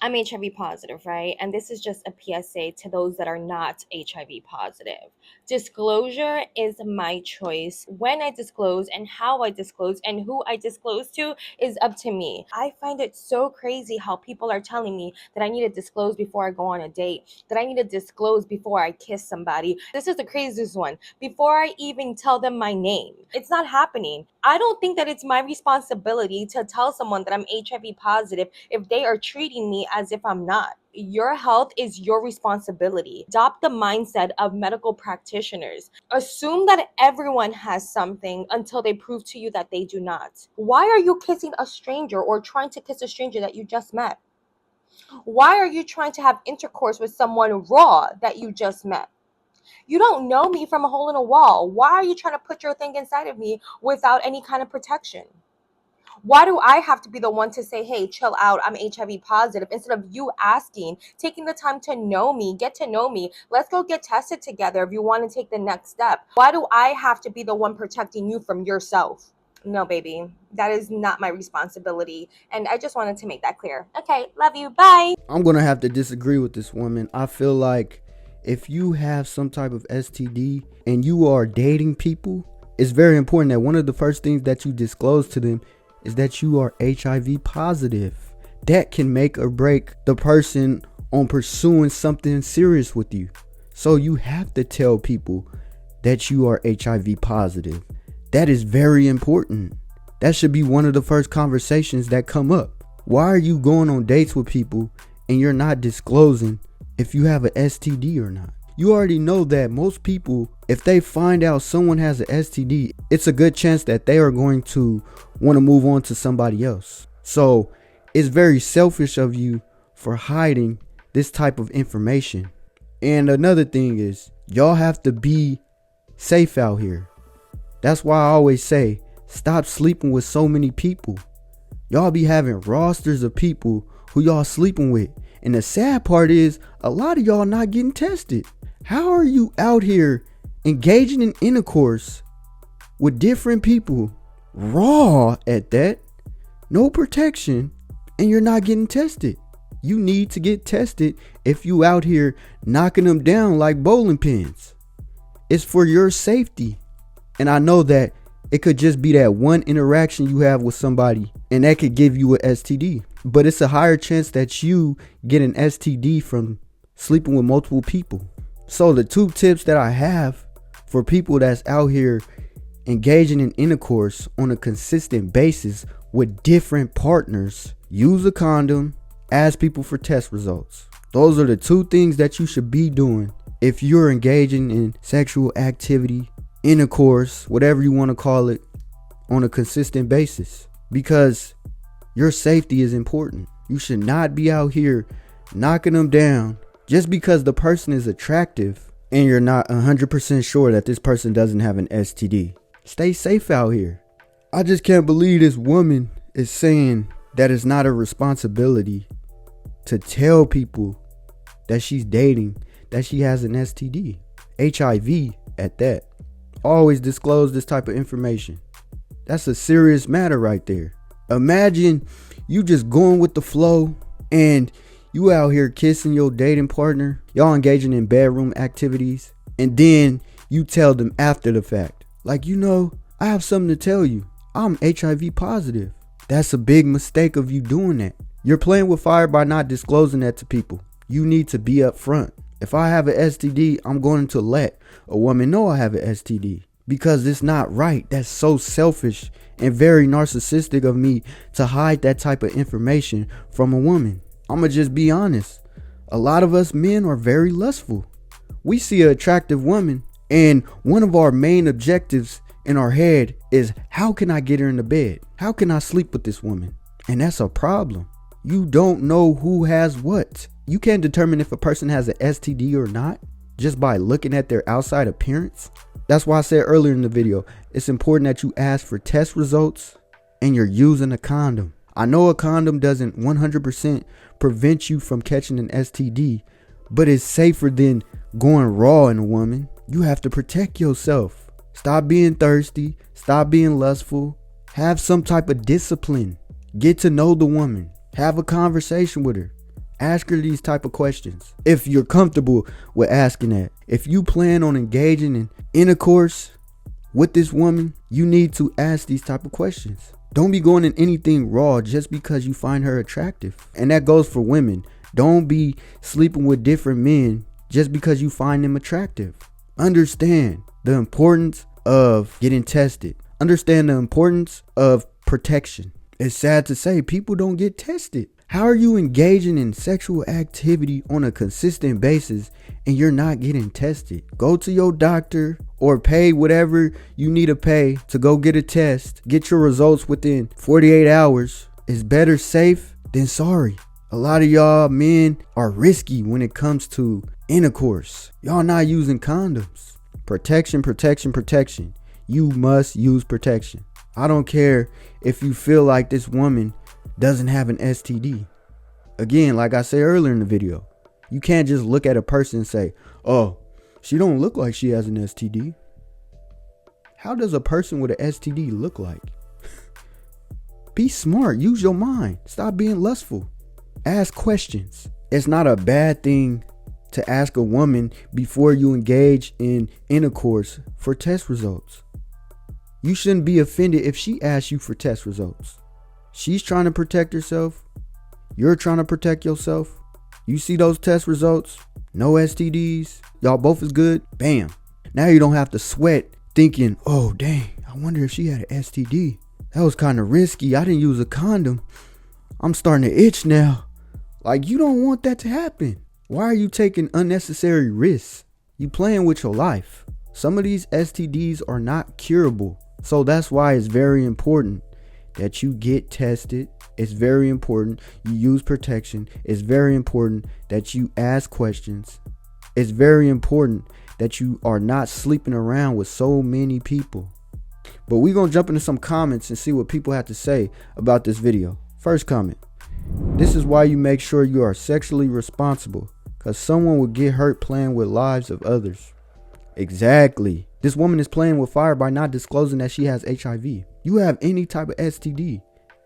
I'm HIV positive, right? And this is just a PSA to those that are not HIV positive. Disclosure is my choice. When I disclose and how I disclose and who I disclose to is up to me. I find it so crazy how people are telling me that I need to disclose before I go on a date, that I need to disclose before I kiss somebody. This is the craziest one. Before I even tell them my name. It's not happening. I don't think that it's my responsibility to tell someone that I'm HIV positive if they are treating me as if I'm not. Your health is your responsibility. Adopt the mindset of medical practitioners. Assume that everyone has something until they prove to you that they do not. Why are you kissing a stranger or trying to kiss a stranger that you just met? Why are you trying to have intercourse with someone raw that you just met? You don't know me from a hole in a wall. Why are you trying to put your thing inside of me without any kind of protection? Why do I have to be the one to say, hey, chill out, I'm HIV positive, instead of you asking, taking the time to know me, get to know me, let's go get tested together if you want to take the next step? Why do I have to be the one protecting you from yourself? No, baby, that is not my responsibility. And I just wanted to make that clear. Okay, love you, bye. I'm gonna have to disagree with this woman. I feel like if you have some type of STD and you are dating people, it's very important that one of the first things that you disclose to them is that you are HIV positive. That can make or break the person on pursuing something serious with you. So you have to tell people that you are HIV positive. That is very important. That should be one of the first conversations that come up. Why are you going on dates with people and you're not disclosing if you have an STD or not? You already know that most people, if they find out someone has an STD, it's a good chance that they are going to want to move on to somebody else. So it's very selfish of you for hiding this type of information. And another thing is, y'all have to be safe out here. That's why I always say, stop sleeping with so many people. Y'all be having rosters of people who y'all sleeping with. And the sad part is, a lot of y'all not getting tested. How are you out here engaging in intercourse with different people, raw at that, no protection, and you're not getting tested? You need to get tested if you out here knocking them down like bowling pins. It's for your safety. And I know that it could just be that one interaction you have with somebody and that could give you an STD. But it's a higher chance that you get an STD from sleeping with multiple people. So the two tips that I have for people that's out here engaging in intercourse on a consistent basis with different partners: use a condom, ask people for test results. Those are the two things that you should be doing if you're engaging in sexual activity, intercourse, whatever you want to call it, on a consistent basis, because your safety is important. You should not be out here knocking them down just because the person is attractive and you're not 100% sure that this person doesn't have an STD. Stay safe out here. I just can't believe this woman is saying that it's not a responsibility to tell people that she's dating that she has an STD, HIV at that. Always disclose this type of information. That's a serious matter right there. Imagine you just going with the flow and you out here kissing your dating partner, y'all engaging in bedroom activities, and then you tell them after the fact, like, I have something to tell you. I'm HIV positive. That's a big mistake of you doing that. You're playing with fire by not disclosing that to people. You need to be upfront. If I have an STD, I'm going to let a woman know I have an STD, because it's not right. That's so selfish and very narcissistic of me to hide that type of information from a woman. I'm going to just be honest. A lot of us men are very lustful. We see an attractive woman, and one of our main objectives in our head is, how can I get her in the bed? How can I sleep with this woman? And that's a problem. You don't know who has what. You can't determine if a person has an STD or not just by looking at their outside appearance. That's why I said earlier in the video, it's important that you ask for test results and you're using a condom. I know a condom doesn't 100% prevent you from catching an STD, but it's safer than going raw in a woman. You have to protect yourself. Stop being thirsty. Stop being lustful. Have some type of discipline. Get to know the woman. Have a conversation with her. Ask her these type of questions if you're comfortable with asking that. If you plan on engaging in intercourse with this woman, you need to ask these type of questions. Don't be going in anything raw just because you find her attractive. And that goes for women. Don't be sleeping with different men just because you find them attractive. Understand the importance of getting tested. Understand the importance of protection. It's sad to say people don't get tested. How are you engaging in sexual activity on a consistent basis and you're not getting tested? Go to your doctor or pay whatever you need to pay to go get a test. Get your results within 48 hours. It's better safe than sorry. A lot of y'all men are risky when it comes to intercourse. Y'all not using condoms. Protection, protection, protection. You must use protection. I don't care if you feel like this woman doesn't have an STD. Again, like I said earlier in the video, you can't just look at a person and say, oh, she don't look like she has an STD. How does a person with an STD look like? Be smart. Use your mind. Stop being lustful. Ask questions. It's not a bad thing to ask a woman before you engage in intercourse for test results. You shouldn't be offended if she asks you for test results. She's trying to protect herself. You're trying to protect yourself. You see those test results, no STDs, y'all both is good, bam. Now you don't have to sweat thinking, oh dang, I wonder if she had an STD. That was kind of risky. I didn't use a condom. I'm starting to itch now. Like, you don't want that to happen. Why are you taking unnecessary risks? You playing with your life. Some of these STDs are not curable. So that's why it's very important that you get tested. It's very important you use protection. It's very important that you ask questions. It's very important that you are not sleeping around with so many people. But we're going to jump into some comments and see what people have to say about this video. First comment. This is why you make sure you are sexually responsible, because someone will get hurt playing with lives of others. Exactly. This woman is playing with fire by not disclosing that she has HIV. You have any type of STD,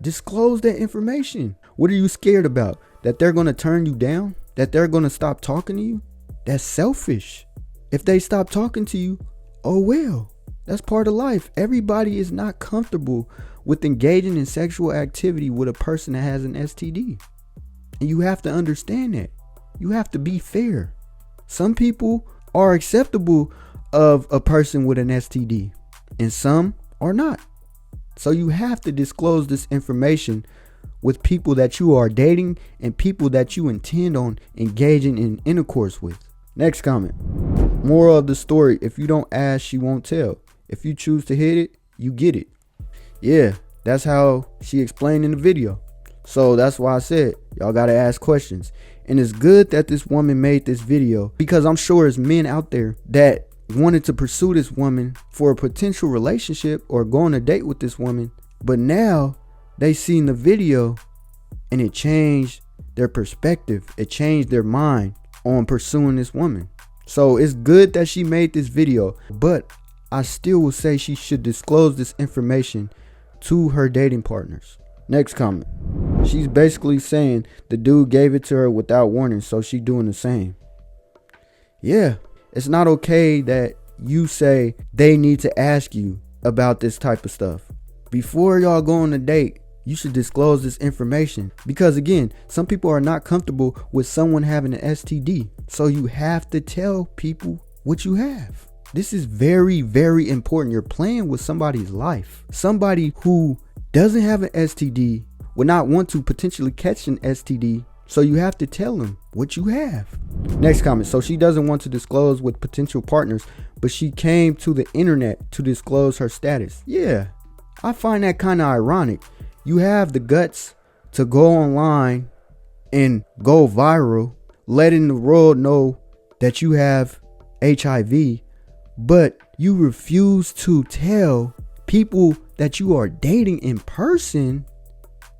disclose that information. What are you scared about? That they're going to turn you down? That they're going to stop talking to you? That's selfish. If they stop talking to you, oh well. That's part of life. Everybody is not comfortable with engaging in sexual activity with a person that has an STD. And you have to understand that. You have to be fair. Some people are acceptable of a person with an STD and some are not. So you have to disclose this information with people that you are dating and people that you intend on engaging in intercourse with. Next comment. Moral of the story, if you don't ask, she won't tell. If you choose to hit it, you get it. Yeah, that's how she explained in the video. So that's why I said, y'all gotta ask questions. And it's good that this woman made this video, because I'm sure there's men out there that wanted to pursue this woman for a potential relationship or go on a date with this woman. But now they seen the video and it changed their perspective. It changed their mind on pursuing this woman. So it's good that she made this video, but I still will say she should disclose this information to her dating partners. Next comment. She's basically saying the dude gave it to her without warning, so she doing the same. Yeah, it's not okay that you say they need to ask you about this type of stuff. Before y'all go on a date, you should disclose this information. Because again, some people are not comfortable with someone having an STD. So you have to tell people what you have. This is very, very important. You're playing with somebody's life. Somebody who doesn't have an STD would not want to potentially catch an STD. So you have to tell them what you have. Next comment. So she doesn't want to disclose with potential partners, but she came to the internet to disclose her status. Yeah, I find that kind of ironic. You have the guts to go online and go viral, letting the world know that you have HIV, but you refuse to tell people that you are dating in person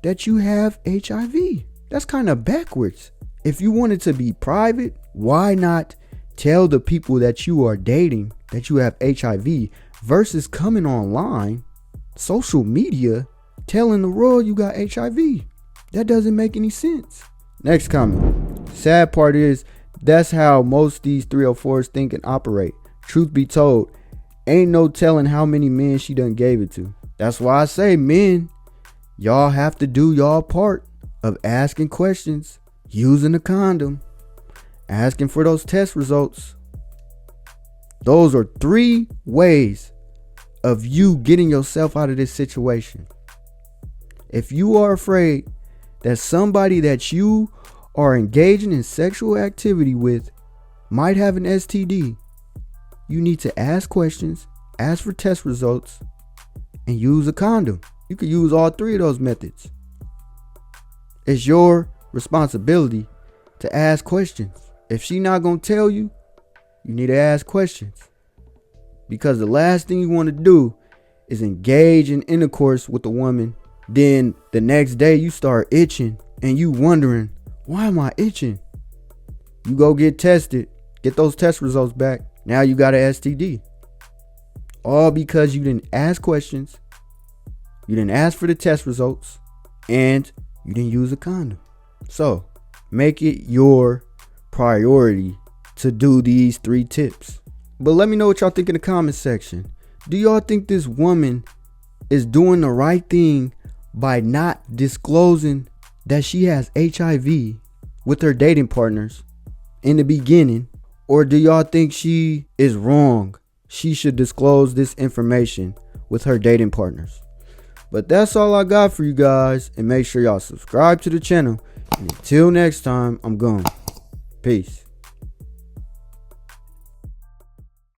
that you have HIV. That's kind of backwards. If you want it to be private, why not tell the people that you are dating that you have HIV versus coming online, social media, telling the world you got HIV? That doesn't make any sense. Next comment. Sad part is that's how most these 304s think and operate. Truth be told, ain't no telling how many men she done gave it to. That's why I say, men, y'all have to do y'all part of asking questions, using a condom, asking for those test results. Those are 3 ways of you getting yourself out of this situation. If you are afraid that somebody that you are engaging in sexual activity with might have an STD, you need to ask questions, ask for test results, and use a condom. You can use all 3 of those methods. It's your responsibility to ask questions. If she not gonna tell you, you need to ask questions. Because the last thing you want to do is engage in intercourse with a woman. Then the next day you start itching and you wondering, why am I itching? You go get tested, get those test results back. Now you got an STD. All because you didn't ask questions, you didn't ask for the test results, and you didn't use a condom. So make it your priority to do these 3 tips. But let me know what y'all think in the comment section. Do y'all think this woman is doing the right thing by not disclosing that she has HIV with her dating partners in the beginning? Or do y'all think she is wrong? She should disclose this information with her dating partners. But that's all I got for you guys. And make sure y'all subscribe to the channel. And until next time, I'm gone. Peace.